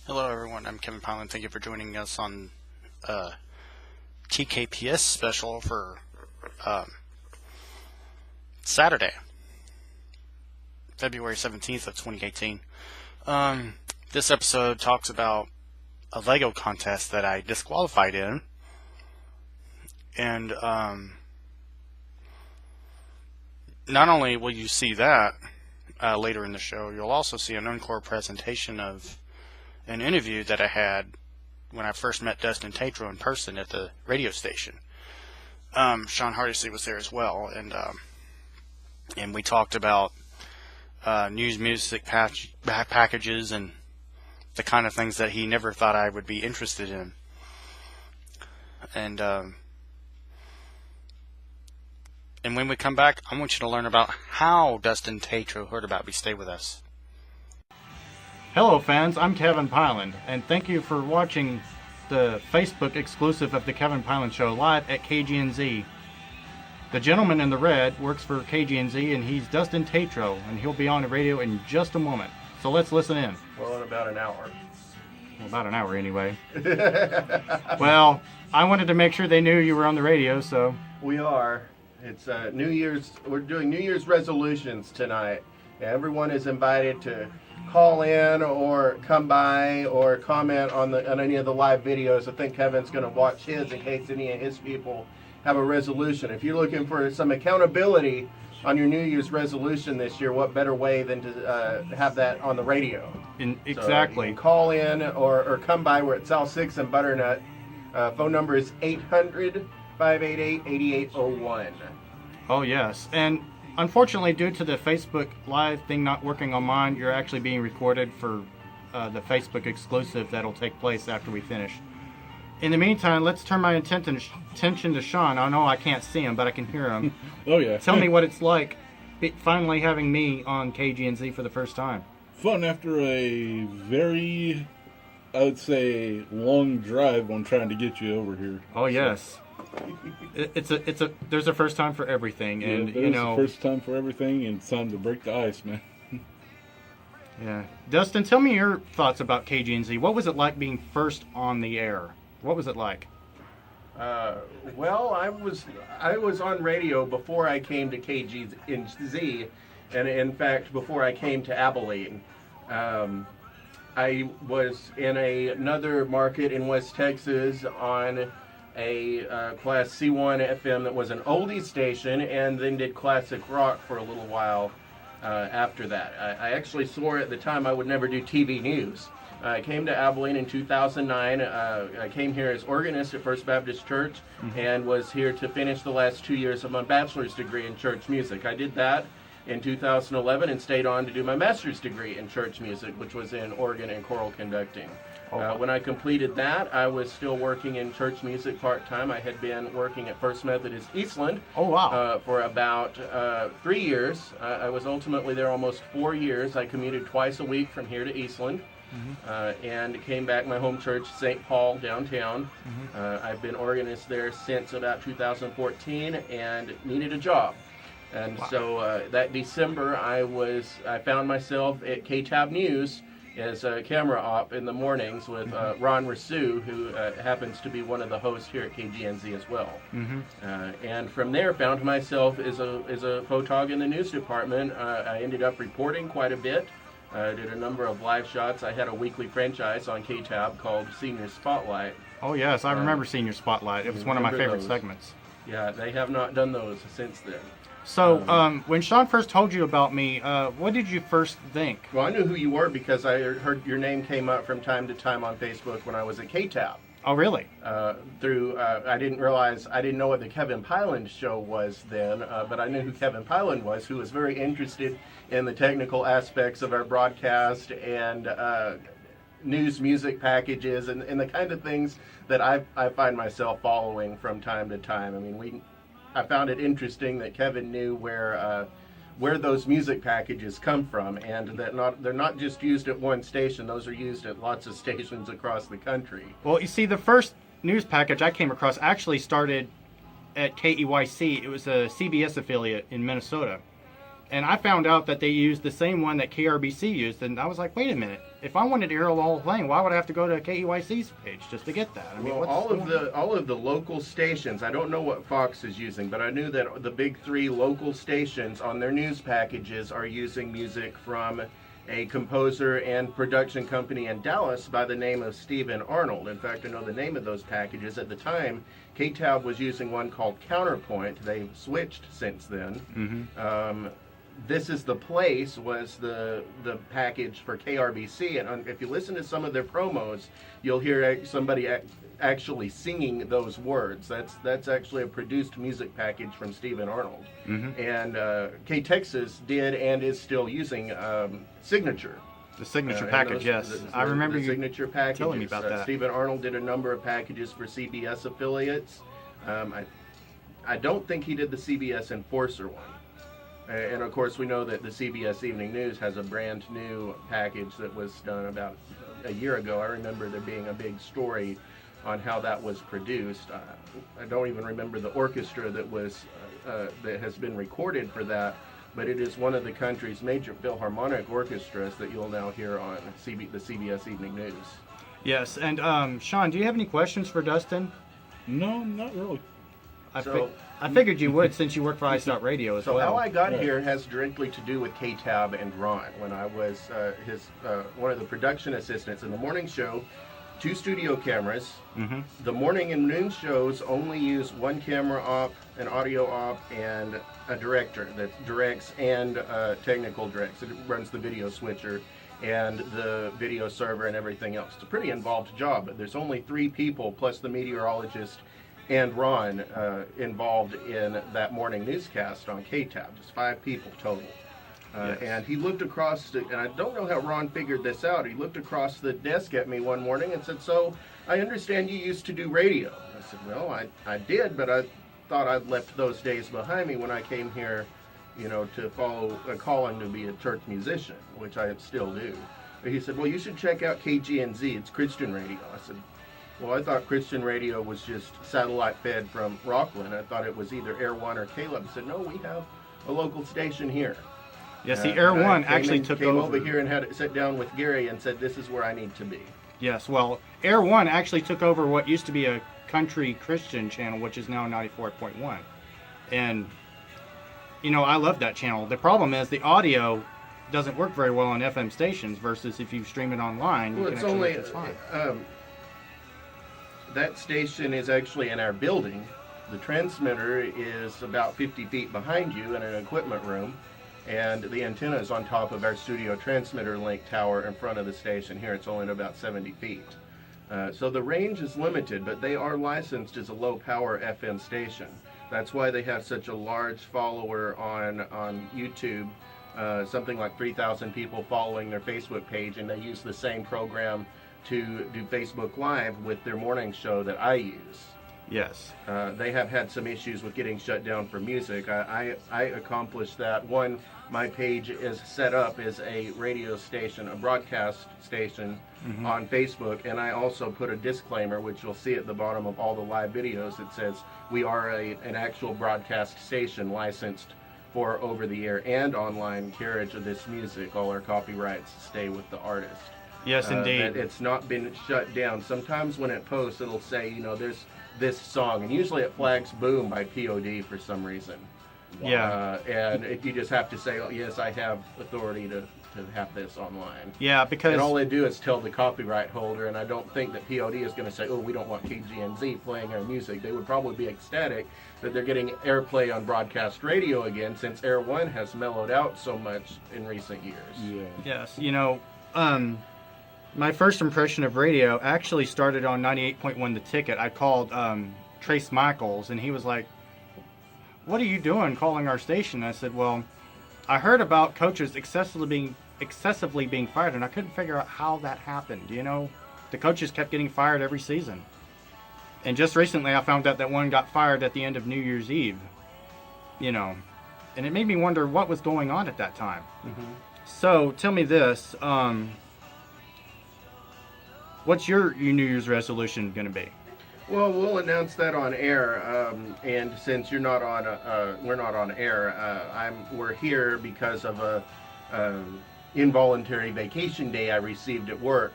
Hello everyone, I'm Kevin Pylan. Thank you for joining us on Tkps special for Saturday, February 17th of 2018. This episode talks about a Lego contest that I disqualified in, and not only will you see that later in the show, you'll also see an encore presentation of an interview that I had when I first met Dustin Tatro in person at the radio station. Sean Hardesty was there as well, and we talked about news music packages and the kind of things that he never thought I would be interested in. And when we come back, I want you to learn about how Dustin Tatro heard about me. Stay with us. Hello fans, I'm Kevin Pylan, and thank you for watching the Facebook exclusive of the Kevin Pylan Show live at KGNZ. The gentleman in the red works for KGNZ, and he's Dustin Tatro, and he'll be on the radio in just a moment. So let's listen in. Well, in about an hour. Well, about an hour anyway. Well, I wanted to make sure they knew you were on the radio, so... We are. It's New Year's. We're doing New Year's resolutions tonight. Everyone is invited to call in or come by or comment on any of the live videos. I think Kevin's going to watch his in case any of his people have a resolution. If you're looking for some accountability on your New Year's resolution this year, what better way than to have that on the radio? Exactly. So you can call in or come by. We're at South 6 and Butternut. Phone number is 800-588-8801. Oh, yes. And unfortunately, due to the Facebook Live thing not working on mine, you're actually being recorded for the Facebook exclusive that'll take place after we finish. In the meantime, let's turn my attention to Sean. I know I can't see him, but I can hear him. Oh, yeah. Tell me what it's like finally having me on KGNZ for the first time. Fun after a very, I would say, long drive on trying to get you over here. Oh, yes. There's a first time for everything, and yeah, there's a first time for everything, and it's time to break the ice, man. Yeah, Dustin, tell me your thoughts about KGNZ. What was it like being first on the air? What was it like? Well, I was on radio before I came to KGNZ, and in fact before I came to Abilene. I was in another market in West Texas on a Class C1 FM that was an oldie station, and then did classic rock for a little while after that. I actually swore at the time I would never do TV news. I came to Abilene in 2009. I came here as organist at First Baptist Church, and was here to finish the last 2 years of my bachelor's degree in church music. I did that in 2011 and stayed on to do my master's degree in church music, which was in organ and choral conducting. When I completed that, I was still working in church music part-time. I had been working at First Methodist Eastland for about 3 years. I was ultimately there almost 4 years. I commuted twice a week from here to Eastland, and came back my home church, St. Paul, downtown. I've been organist there since about 2014 and needed a job. And so that December, I found myself at KTAB News as a camera op in the mornings with Ron Rasu, who happens to be one of the hosts here at KGNZ as well. And from there, found myself as a photog in the news department. I ended up reporting quite a bit. Did a number of live shots. I had a weekly franchise on KTAB called Senior Spotlight. Oh yes, I remember Senior Spotlight. It was one of my favorite segments. Yeah, they have not done those since then. So, when Sean first told you about me, what did you first think? Well, I knew who you were because I heard your name came up from time to time on Facebook when I was at KTAB. Oh, really? I didn't know what the Kevin Pylan Show was then, but I knew who Kevin Pylan was, who was very interested in the technical aspects of our broadcast and news music packages and the kind of things that I find myself following from time to time. I mean, I found it interesting that Kevin knew where those music packages come from, and that they're not just used at one station. Those are used at lots of stations across the country. Well, you see, the first news package I came across actually started at KEYC. It was a CBS affiliate in Minnesota. And I found out that they used the same one that KRBC used, and I was like, wait a minute. If I wanted to hear the whole thing, why would I have to go to KEYC's page just to get that? I mean, Well, all of the local stations, I don't know what Fox is using, but I knew that the big 3 local stations on their news packages are using music from a composer and production company in Dallas by the name of Stephen Arnold. In fact, I know the name of those packages. At the time, KTAB was using one called Counterpoint. They've switched since then. This Is the Place was the package for KRBC, and if you listen to some of their promos, you'll hear somebody actually singing those words. That's actually a produced music package from Stephen Arnold. And K-Texas did and is still using Signature. The Signature package, yes. I remember you Signature packages. telling me about that. Stephen Arnold did a number of packages for CBS affiliates. I don't think he did the CBS Enforcer one. And of course, we know that the CBS Evening News has a brand new package that was done about a year ago. I remember there being a big story on how that was produced. I don't even remember the orchestra that was that has been recorded for that, but it is one of the country's major philharmonic orchestras that you'll now hear on the CBS Evening News. Yes, and Sean, do you have any questions for Dustin? No, not really. I figured you would since you work for Ice Out Radio as well. So how I got here has directly to do with KTAB and Ron. When I was one of the production assistants in the morning show, 2 studio cameras. The morning and noon shows only use 1 camera op, an audio op, and a director that directs and technical directs. It runs the video switcher and the video server and everything else. It's a pretty involved job, but there's only 3 people plus the meteorologist and Ron involved in that morning newscast on KTAB. Just 5 people total. Yes. And he looked across, and I don't know how Ron figured this out. He looked across the desk at me one morning and said, "So, I understand you used to do radio." I said, "Well, I did, but I thought I'd left those days behind me when I came here, you know, to follow a calling to be a church musician, which I still do." But he said, "Well, you should check out KGNZ. It's Christian radio." I said, "Well, I thought Christian radio was just satellite fed from Rockland. I thought it was either Air 1 or Caleb." He said, "No, we have a local station here." Yeah, see, Air 1 actually came over here and had to sit down with Gary and said, "This is where I need to be." Yes, well, Air 1 actually took over what used to be a country Christian channel, which is now 94.1. And, you know, I love that channel. The problem is the audio doesn't work very well on FM stations versus if you stream it online, Well, you can it's fine. That station is actually in our building. The transmitter is about 50 feet behind you in an equipment room. And the antenna is on top of our studio transmitter link tower in front of the station here. It's only at about 70 feet. So the range is limited, but they are licensed as a low-power FM station. That's why they have such a large follower on YouTube, something like 3,000 people following their Facebook page, and they use the same program to do Facebook Live with their morning show that I use. Yes. They have had some issues with getting shut down for music. I accomplished that. One, my page is set up as a radio station, a broadcast station on Facebook, and I also put a disclaimer, which you'll see at the bottom of all the live videos. It says we are an actual broadcast station licensed for over-the-air and online carriage of this music. All our copyrights stay with the artist. Yes, indeed. That it's not been shut down. Sometimes when it posts, it'll say, you know, there's this song, and usually it flags Boom by POD for some reason. Yeah. And you just have to say, "Oh, yes, I have authority to have this online." Yeah, because... And all they do is tell the copyright holder, and I don't think that POD is going to say, "Oh, we don't want KGNZ playing our music." They would probably be ecstatic that they're getting airplay on broadcast radio again, since Air 1 has mellowed out so much in recent years. Yeah. Yes, you know, my first impression of radio actually started on 98.1 The Ticket. I called Trace Michaels, and he was like, "What are you doing calling our station?" I said, "Well, I heard about coaches excessively being fired, and I couldn't figure out how that happened. You know, the coaches kept getting fired every season. And just recently I found out that one got fired at the end of New Year's Eve. You know, and it made me wonder what was going on at that time. So, tell me this, what's your New Year's resolution going to be? Well, we'll announce that on air, and since you're not on, we're not on air. We're here because of a involuntary vacation day I received at work.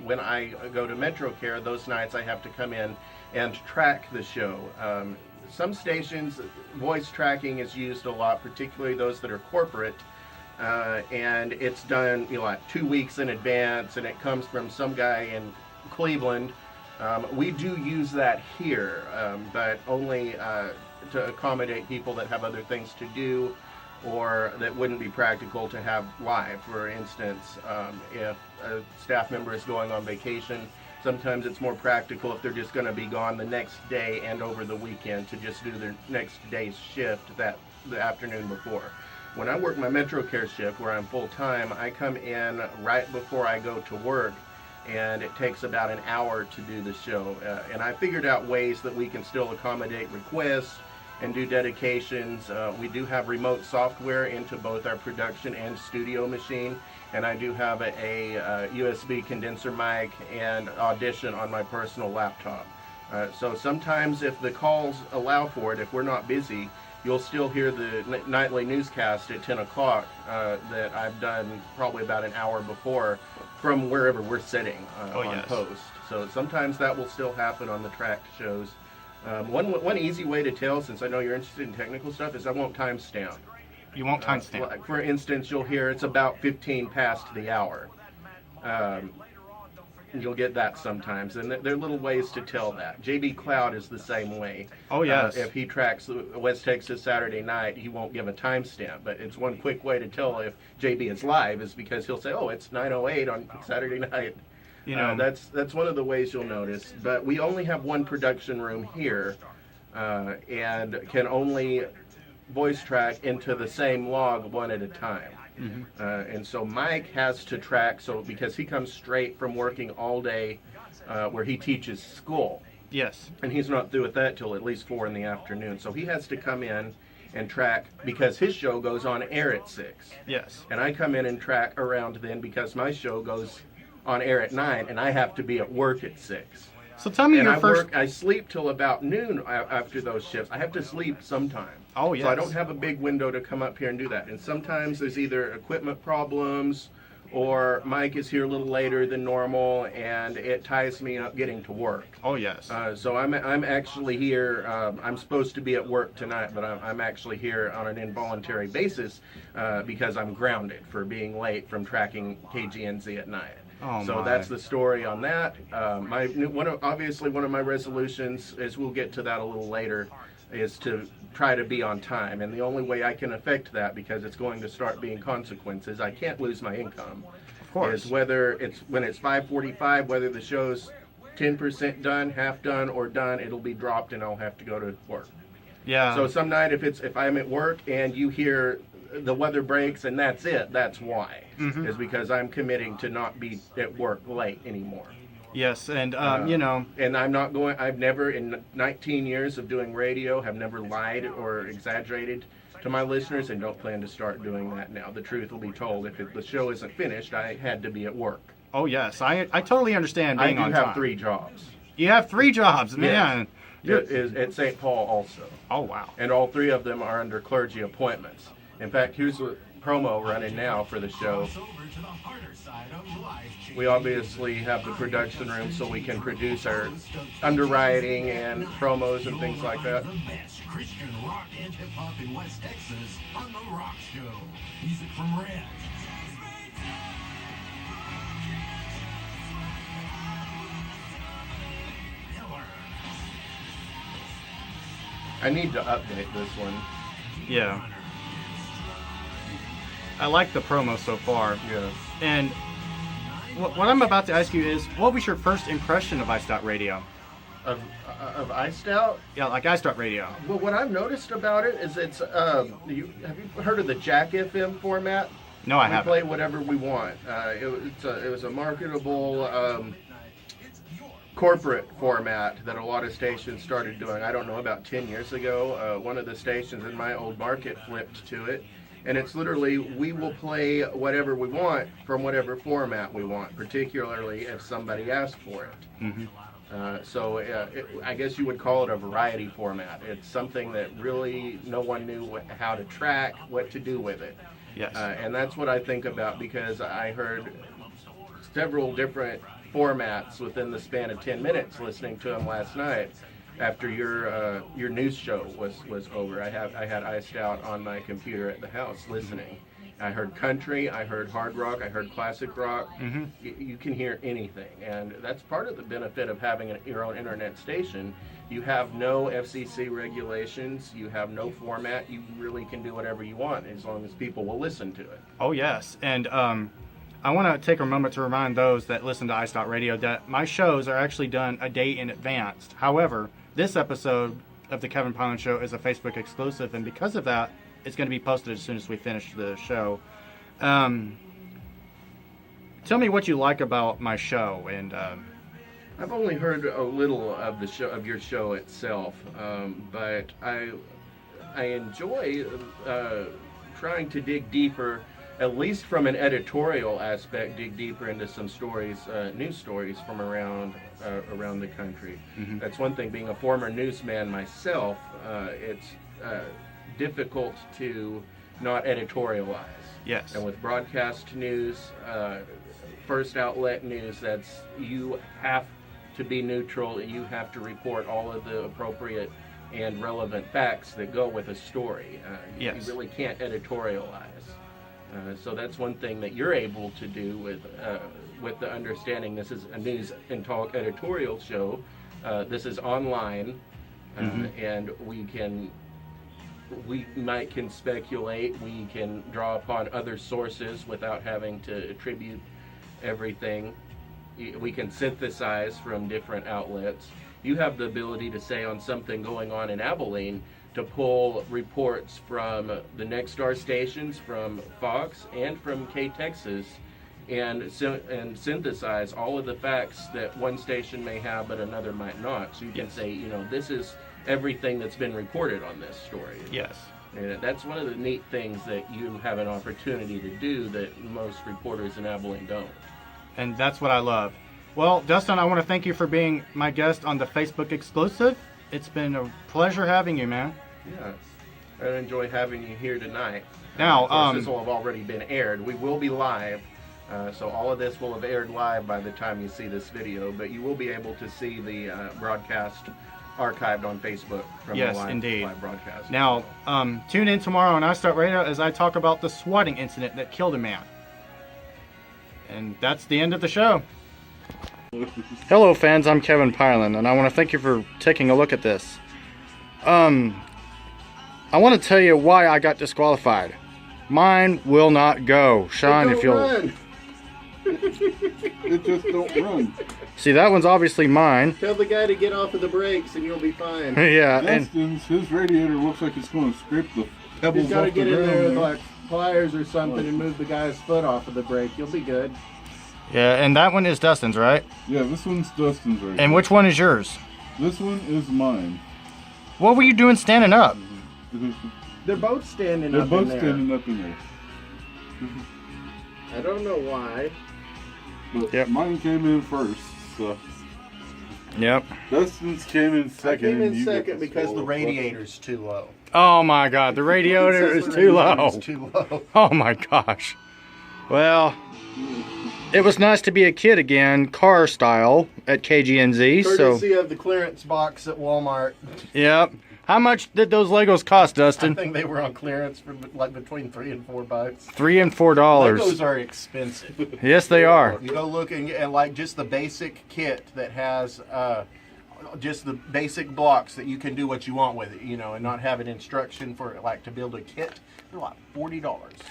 When I go to MetroCare, those nights I have to come in and track the show. Some stations, voice tracking is used a lot, particularly those that are corporate. And it's done, like 2 weeks in advance, and it comes from some guy in Cleveland. We do use that here, but only to accommodate people that have other things to do or that wouldn't be practical to have live. For instance, if a staff member is going on vacation, sometimes it's more practical if they're just going to be gone the next day and over the weekend to just do their next day's shift the afternoon before. When I work my MetroCare shift where I'm full-time, I come in right before I go to work, and it takes about an hour to do the show. And I figured out ways that we can still accommodate requests and do dedications. We do have remote software into both our production and studio machine, and I do have a USB condenser mic and Audition on my personal laptop. So sometimes if the calls allow for it, if we're not busy, you'll still hear the nightly newscast at 10 o'clock that I've done probably about an hour before from wherever we're sitting on post. So sometimes that will still happen on the tracked shows. One easy way to tell, since I know you're interested in technical stuff, is I won't timestamp. You won't timestamp. Like for instance, you'll hear it's about 15 past the hour. You'll get that sometimes, and there are little ways to tell that. JB Cloud is the same way. Oh, yes. If he tracks West Texas Saturday night, he won't give a timestamp, but it's one quick way to tell if JB is live is because he'll say, oh, it's 9:08 on Saturday night. That's one of the ways you'll notice. But we only have one production room here, and can only voice track into the same log one at a time. Mm-hmm. And so Mike has to track, because he comes straight from working all day where he teaches school. Yes. And he's not through with that till at least 4 in the afternoon. So he has to come in and track because his show goes on air at 6. Yes. And I come in and track around then because my show goes on air at 9 and I have to be at work at 6. So tell me I sleep till about noon after those shifts. I have to sleep sometime. Oh, yes. So I don't have a big window to come up here and do that. And sometimes there's either equipment problems or Mike is here a little later than normal and it ties me up getting to work. Oh, yes. So I'm actually here. I'm supposed to be at work tonight, but I'm actually here on an involuntary basis because I'm grounded for being late from tracking KGNZ at night. Oh, so that's the story on that. Obviously, one of my resolutions, as we'll get to that a little later, is to try to be on time. And the only way I can affect that, because it's going to start being consequences, I can't lose my income. Of course. Is whether it's when it's 5:45, whether the show's 10% done, half done, or done, it'll be dropped and I'll have to go to work. Yeah. So some night if I'm at work and you hear the weather breaks and that's it, that's why. Mm-hmm. Is because I'm committing to not be at work late anymore. Yes, and and I've never in 19 years of doing radio have never lied or exaggerated to my listeners, and don't plan to start doing that now. The truth will be told. If the show isn't finished, I had to be at work. Oh yes, I totally understand being on time. I do have 3 jobs. You have 3 jobs, man. Yes. At St. Paul also. Oh wow. And all 3 of them are under clergy appointments. In fact, here's a promo running now for the show. We obviously have the production room so we can produce our underwriting and promos and things like that. Christian rock and hip hop in West Texas on The Rock Show. Music from Red. I need to update this one. Yeah. I like the promo so far. Yeah. And what I'm about to ask you is, what was your first impression of iStout Radio? Of iStout? Yeah, like iStout Radio. Well, what I've noticed about it is it's, have you heard of the Jack FM format? No, I haven't. We play whatever we want. It was a marketable corporate format that a lot of stations started doing. I don't know, about 10 years ago. One of the stations in my old market flipped to it. And it's literally, we will play whatever we want from whatever format we want, particularly if somebody asks for it. Mm-hmm. I guess you would call it a variety format. It's something that really no one knew how to track, what to do with it. Yes. And that's what I think about, because I heard several different formats within the span of 10 minutes listening to them last night after your news show was over. I had iced out on my computer at the house listening. I heard country, I heard hard rock, I heard classic rock. Mm-hmm. You can hear anything, and that's part of the benefit of having your own internet station. You have no FCC regulations, you have no format, you really can do whatever you want as long as people will listen to it. Oh, yes. And I want to take a moment to remind those that listen to Ice Radio that my shows are actually done a day in advance. However, this episode of the Kevin Pilon Show is a Facebook exclusive, and because of that, it's going to be posted as soon as we finish the show. Tell me what you like about my show. And I've only heard a little of the show, of your show itself, but I enjoy trying to dig deeper, at least from an editorial aspect, dig deeper into some stories, news stories from around the country. Mm-hmm. That's one thing. Being a former newsman myself, it's difficult to not editorialize. yes. And with broadcast news, first outlet news, that's, you have to be neutral. You have to report all of the appropriate and relevant facts that go with a story. Yes. You really can't editorialize. So that's one thing that you're able to do with the understanding this is a news and talk editorial show. This is online, and we can speculate, we can draw upon other sources without having to attribute everything. We can synthesize from different outlets. You have the ability to say on something going on in Abilene, to pull reports from the Next Star stations, from Fox, and from Ktps, and synthesize all of the facts that one station may have but another might not. So you can say, this is everything that's been reported on this story. Yes. And that's one of the neat things that you have an opportunity to do that most reporters in Abilene don't. And that's what I love. Well, Dustin, I want to thank you for being my guest on the Facebook exclusive. It's been a pleasure having you, man. Yeah, I enjoy having you here tonight. Now, of course, this will have already been aired. We will be live, so all of this will have aired live by the time you see this video, but you will be able to see the broadcast archived on Facebook from Yes, the indeed. live broadcast. Now, tune in tomorrow on iStart Radio as I talk about the swatting incident that killed a man. And that's the end of the show. Hello, fans. I'm Kevin Pilon, and I want to thank you for taking a look at this. I want to tell you why I got disqualified. Mine will not go. Sean, if you'll... Run. It just don't run. See, that one's obviously mine. Tell the guy to get off of the brakes and you'll be fine. Yeah, and Dustin's, his radiator looks like it's going to scrape the pebbles He's got to off get the in there with ground. like pliers or something and move the guy's foot off of the brake. You'll be good. yeah, and that one is Dustin's, right? Yeah, this one's Dustin's right And which one is yours? This one is mine. What were you doing standing up? They're both standing They're up both in there. standing up in there. I don't know why. But Yep. mine came in first, so Yep. Dustin's came in I second. came and in you got second because the disqualified. radiator's too low. Oh my god, the radiator It is says the too radiator's low. Too low. Oh my gosh. Well, it was nice to be a kid again, car style, at KGNZ. So, Courtesy of the clearance box at Walmart. yep. How much did those Legos cost, I Dustin? think they were on clearance for like between $3 and $4. $3 and $4. Legos are expensive. Yes, they are. You go looking at like just the basic kit that has just the basic blocks that you can do what you want with it, and not have an instruction for like to build a kit. They're like $40.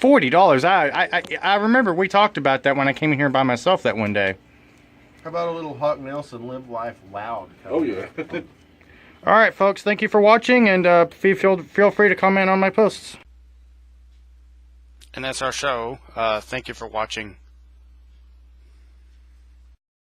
$40. I remember we talked about that when I came in here by myself that one day. How about a little Hawk Nelson Live Life Loud? Oh yeah. All right, folks. Thank you for watching, and feel free to comment on my posts. And that's our show. Thank you for watching.